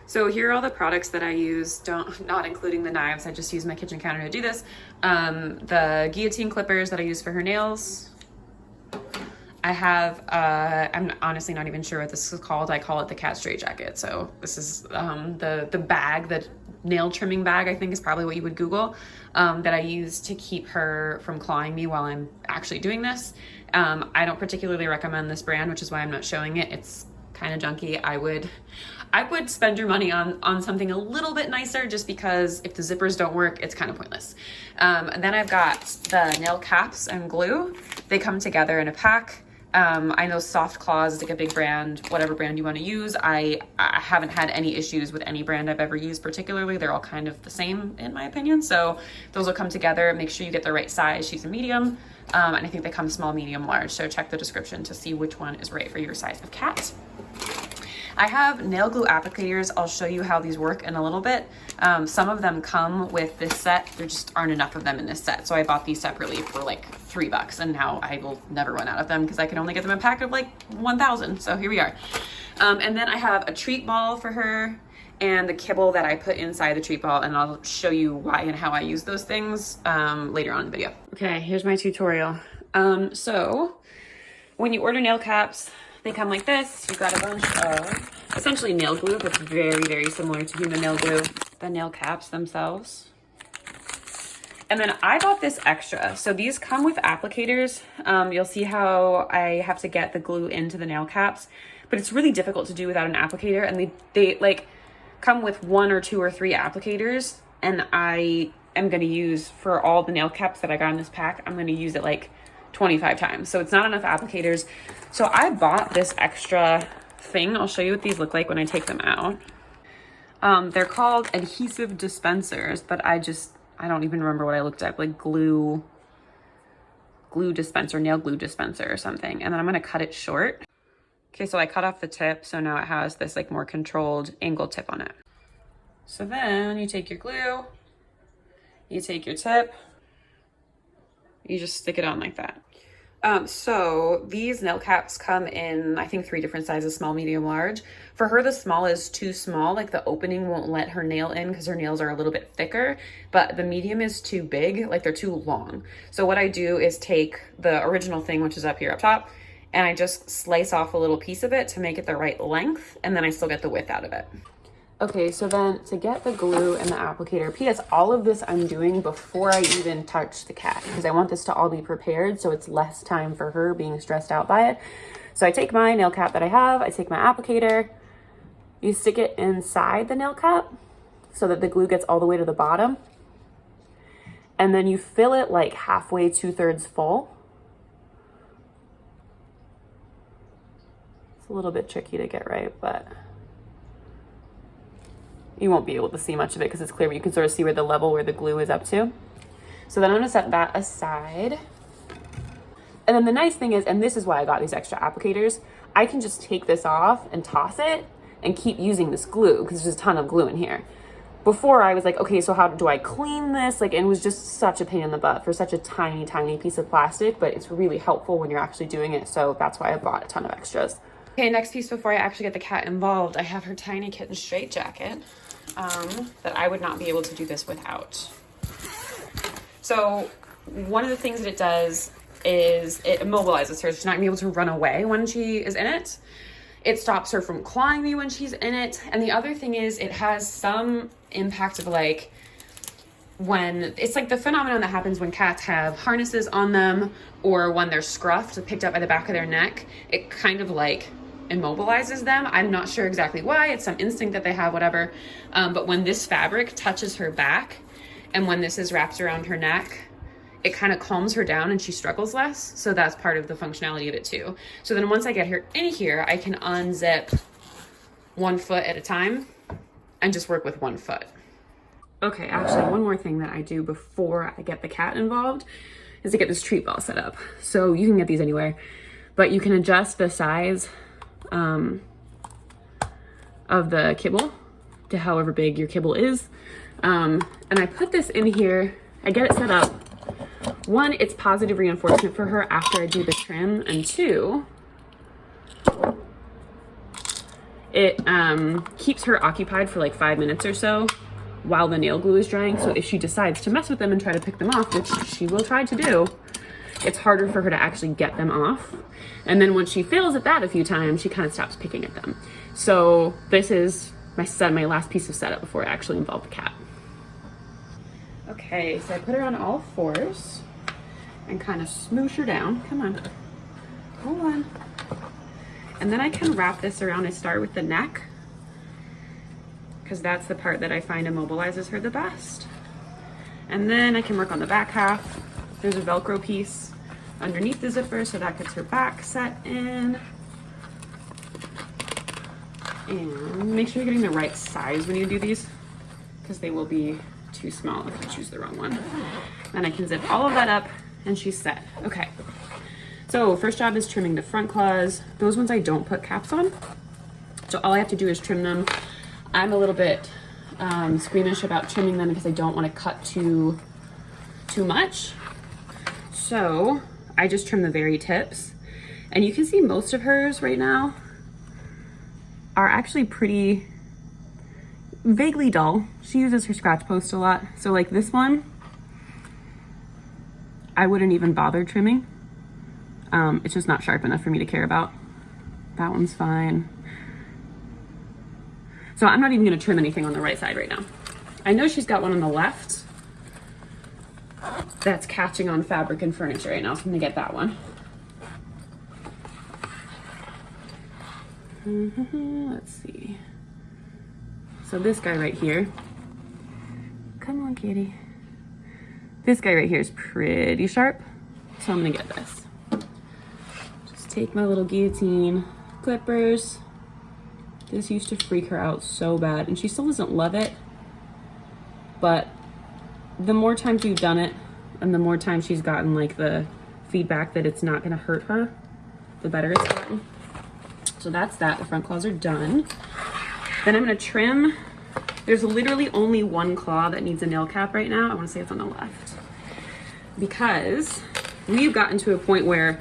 So here are all the products that I use, not including the knives. I just use my kitchen counter to do this. The guillotine clippers that I use for her nails. I have, I'm honestly not even sure what this is called. I call it the cat straitjacket. So this is the bag, the nail trimming bag, I think is probably what you would Google, that I use to keep her from clawing me while I'm actually doing this. I don't particularly recommend this brand, which is why I'm not showing it. It's kind of junky. I would spend your money on something a little bit nicer, just because if the zippers don't work, it's kind of pointless. And then I've got the nail caps and glue. They come together in a pack. I know Soft Claws is like a big brand, whatever brand you want to use. I haven't had any issues with any brand I've ever used particularly. They're all kind of the same in my opinion. So those will come together. Make sure you get the right size. She's a medium. And I think they come small, medium, large. So check the description to see which one is right for your size of cat. I have nail glue applicators. I'll show you how these work in a little bit. Some of them come with this set. There just aren't enough of them in this set. So I bought these separately for like $3, and now I will never run out of them because I can only get them in a pack of like 1,000. So here we are. And then I have a treat ball for her and the kibble that I put inside the treat ball, and I'll show you why and how I use those things later on in the video. Okay, here's my tutorial. So when you order nail caps, they come like this. You've got a bunch of essentially nail glue that's very, very similar to human nail glue. The nail caps themselves. And then I bought this extra. So these come with applicators. You'll see how I have to get the glue into the nail caps, but it's really difficult to do without an applicator. And they like come with 1 or 2 or 3 applicators. And I am going to use, for all the nail caps that I got in this pack, I'm going to use it like 25 times. So it's not enough applicators. So I bought this extra thing. I'll show you what these look like when I take them out. They're called adhesive dispensers, but I don't even remember what I looked up, like glue dispenser, nail glue dispenser or something. And then I'm going to cut it short. Okay, so I cut off the tip. So now it has this like more controlled angle tip on it. So then you take your glue, you take your tip, you just stick it on like that. So these nail caps come in, I think 3 different sizes, small, medium, large. For her, the small is too small. Like the opening won't let her nail in because her nails are a little bit thicker, but the medium is too big, like they're too long. So what I do is take the original thing, which is up here up top, and I just slice off a little piece of it to make it the right length. And then I still get the width out of it. Okay, so then to get the glue and the applicator, P.S. all of this I'm doing before I even touch the cat because I want this to all be prepared so it's less time for her being stressed out by it. So I take my nail cap that I have, I take my applicator, you stick it inside the nail cap so that the glue gets all the way to the bottom. And then you fill it like halfway, 2/3 full. It's a little bit tricky to get right, but you won't be able to see much of it because it's clear, but you can sort of see where the level where the glue is up to. So then I'm gonna set that aside. And then the nice thing is, and this is why I got these extra applicators, I can just take this off and toss it and keep using this glue because there's a ton of glue in here. Before I was like, okay, so how do I clean this? Like, it was just such a pain in the butt for such a tiny, tiny piece of plastic, but it's really helpful when you're actually doing it. So that's why I bought a ton of extras. Okay, next piece before I actually get the cat involved, I have her tiny kitten straitjacket. That I would not be able to do this without. So one of the things that it does is it immobilizes her. She's not gonna be able to run away when she is in it. It stops her from clawing me when she's in it. And the other thing is it has some impact of like when it's like the phenomenon that happens when cats have harnesses on them or when they're scruffed, picked up by the back of their neck. It kind of like immobilizes them. I'm not sure exactly why. It's some instinct that they have, whatever. But when this fabric touches her back and when this is wrapped around her neck, it kind of calms her down and she struggles less. So that's part of the functionality of it too. So then once I get her in here, I can unzip 1 foot at a time and just work with 1 foot. Okay, actually one more thing that I do before I get the cat involved is to get this treat ball set up. So you can get these anywhere, but you can adjust the size of the kibble to however big your kibble is. And I put this in here, I get it set up. 1, it's positive reinforcement for her after I do the trim, and 2, It keeps her occupied for like 5 minutes or so while the nail glue is drying. So if she decides to mess with them and try to pick them off, which she will try to do, it's harder for her to actually get them off. And then once she fails at that a few times, she kind of stops picking at them. So this is my last piece of setup before I actually involve the cat. Okay, so I put her on all fours and kind of smoosh her down. Come on, hold on. And then I can wrap this around. I start with the neck because that's the part that I find immobilizes her the best. And then I can work on the back half. There's a Velcro piece underneath the zipper, so that gets her back set in. And make sure you're getting the right size when you do these, because they will be too small if you choose the wrong one. Then I can zip all of that up and she's set. Okay, so first job is trimming the front claws. Those ones I don't put caps on, so all I have to do is trim them. I'm a little bit squeamish about trimming them because I don't want to cut too much. So I just trim the very tips, and you can see most of hers right now are actually pretty vaguely dull. She uses her scratch post a lot. So like this one, I wouldn't even bother trimming. It's just not sharp enough for me to care about. That one's fine. So I'm not even gonna trim anything on the right side right now. I know she's got one on the left that's catching on fabric and furniture right now, so I'm gonna get that one. Let's see. So this guy right here, come on kitty. This guy right here is pretty sharp, so I'm gonna get this. Just take my little guillotine clippers. This used to freak her out so bad, and she still doesn't love it, but the more times you've done it and the more times she's gotten like the feedback that it's not gonna hurt her, the better it's gotten. So that's that. The front claws are done. Then I'm gonna trim. There's literally only one claw that needs a nail cap right now. I wanna say it's on the left, because we've gotten to a point where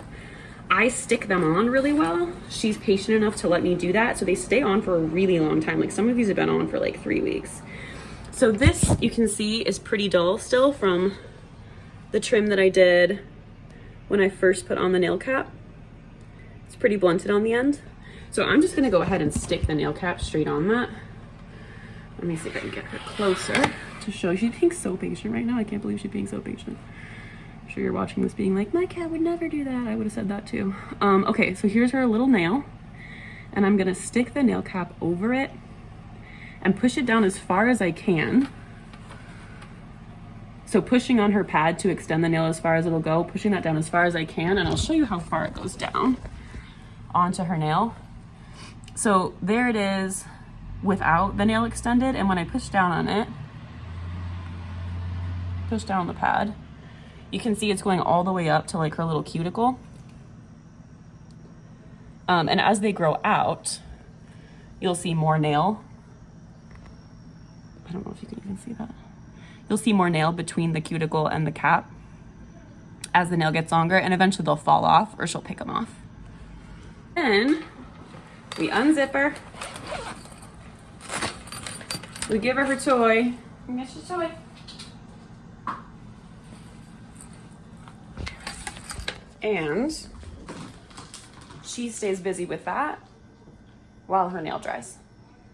I stick them on really well. She's patient enough to let me do that, so they stay on for a really long time. Like some of these have been on for like 3 weeks. So this, you can see, is pretty dull still from the trim that I did when I first put on the nail cap. It's pretty blunted on the end. So I'm just gonna go ahead and stick the nail cap straight on that. Let me see if I can get her closer to show you. She's being so patient right now. I can't believe she's being so patient. I'm sure you're watching this being like, my cat would never do that. I would have said that too. Okay, so here's her little nail, and I'm gonna stick the nail cap over it and push it down as far as I can. So pushing on her pad to extend the nail as far as it'll go, pushing that down as far as I can, and I'll show you how far it goes down onto her nail. So there it is without the nail extended, and when I push down on it, push down on the pad, you can see it's going all the way up to like her little cuticle. And as they grow out, you'll see more nail. I don't know if you can even see that. You'll see more nail between the cuticle and the cap as the nail gets longer, and eventually they'll fall off or she'll pick them off. Then we unzip her. We give her her toy. Get your toy. And she stays busy with that while her nail dries.